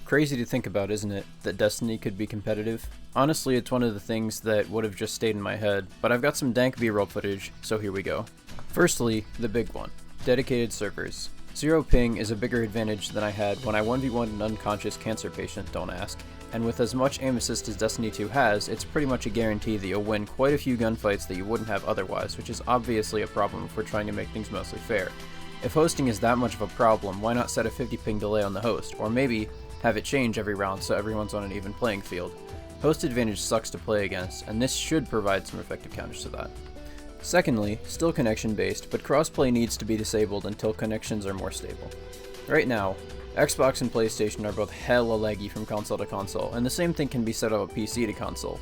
Crazy to think about, isn't it, that Destiny could be competitive? Honestly, it's one of the things that would have just stayed in my head, but I've got some dank B-roll footage, so here we go. Firstly, the big one. Dedicated servers. Zero ping is a bigger advantage than I had when I 1v1'd an unconscious cancer patient, don't ask. And with as much aim assist as Destiny 2 has, it's pretty much a guarantee that you'll win quite a few gunfights that you wouldn't have otherwise, which is obviously a problem if we're trying to make things mostly fair. If hosting is that much of a problem, why not set a 50 ping delay on the host, or maybe have it change every round so everyone's on an even playing field. Host advantage sucks to play against, and this should provide some effective counters to that. Secondly, still connection based, but crossplay needs to be disabled until connections are more stable. Right now, Xbox and PlayStation are both hella laggy from console to console, and the same thing can be said about PC to console.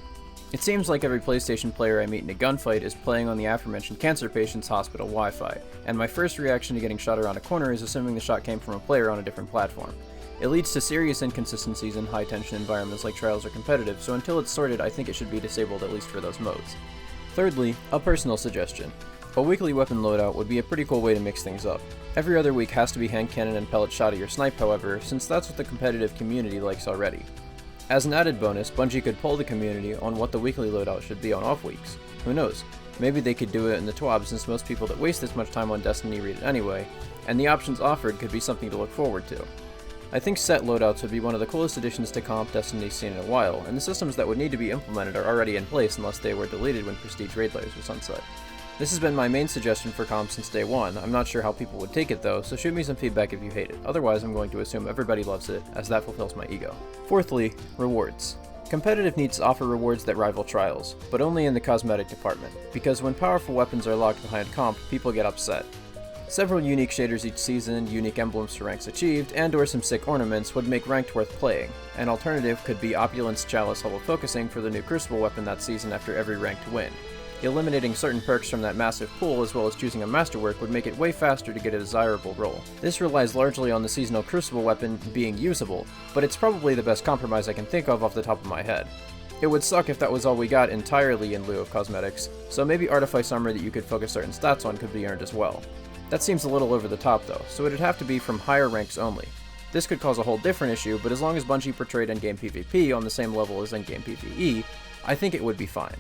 It seems like every PlayStation player I meet in a gunfight is playing on the aforementioned cancer patient's hospital Wi-Fi, and my first reaction to getting shot around a corner is assuming the shot came from a player on a different platform. It leads to serious inconsistencies in high-tension environments like Trials or Competitive, so until it's sorted, I think it should be disabled at least for those modes. Thirdly, a personal suggestion. A weekly weapon loadout would be a pretty cool way to mix things up. Every other week has to be hand cannon and pellet shot at your snipe, however, since that's what the competitive community likes already. As an added bonus, Bungie could poll the community on what the weekly loadout should be on off weeks. Who knows? Maybe they could do it in the TWAB since most people that waste this much time on Destiny read it anyway, and the options offered could be something to look forward to. I think set loadouts would be one of the coolest additions to comp Destiny's seen in a while, and the systems that would need to be implemented are already in place unless they were deleted when prestige raid layers were sunset. This has been my main suggestion for comp since day one. I'm not sure how people would take it though, so shoot me some feedback if you hate it. Otherwise, I'm going to assume everybody loves it, as that fulfills my ego. Fourthly, rewards. Competitive needs to offer rewards that rival Trials, but only in the cosmetic department, because when powerful weapons are locked behind comp, people get upset. Several unique shaders each season, unique emblems for ranks achieved, and/or some sick ornaments would make ranked worth playing. An alternative could be Opulence Chalice level focusing for the new Crucible weapon that season after every ranked win. Eliminating certain perks from that massive pool as well as choosing a masterwork would make it way faster to get a desirable role. This relies largely on the seasonal Crucible weapon being usable, but it's probably the best compromise I can think of off the top of my head. It would suck if that was all we got entirely in lieu of cosmetics, so maybe Artifice Armor that you could focus certain stats on could be earned as well. That seems a little over the top though, so it'd have to be from higher ranks only. This could cause a whole different issue, but as long as Bungie portrayed endgame PvP on the same level as endgame PvE, I think it would be fine.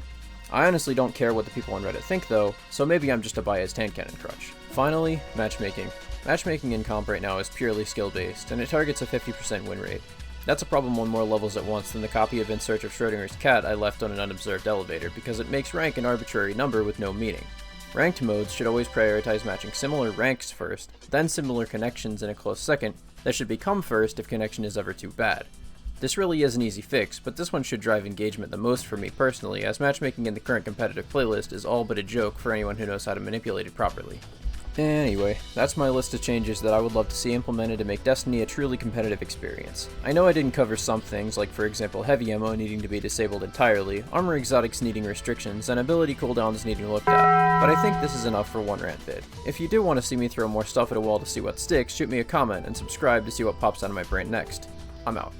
I honestly don't care what the people on Reddit think though, so maybe I'm just a biased hand cannon crutch. Finally, matchmaking. Matchmaking in comp right now is purely skill based, and it targets a 50% win rate. That's a problem on more levels at once than the copy of In Search of Schrodinger's Cat I left on an unobserved elevator, because it makes rank an arbitrary number with no meaning. Ranked modes should always prioritize matching similar ranks first, then similar connections in a close second, that should become first if connection is ever too bad. This really is an easy fix, but this one should drive engagement the most for me personally, as matchmaking in the current competitive playlist is all but a joke for anyone who knows how to manipulate it properly. Anyway, that's my list of changes that I would love to see implemented to make Destiny a truly competitive experience. I know I didn't cover some things, like for example heavy ammo needing to be disabled entirely, armor exotics needing restrictions, and ability cooldowns needing looked at, but I think this is enough for one rant vid. If you do want to see me throw more stuff at a wall to see what sticks, shoot me a comment and subscribe to see what pops out of my brain next. I'm out.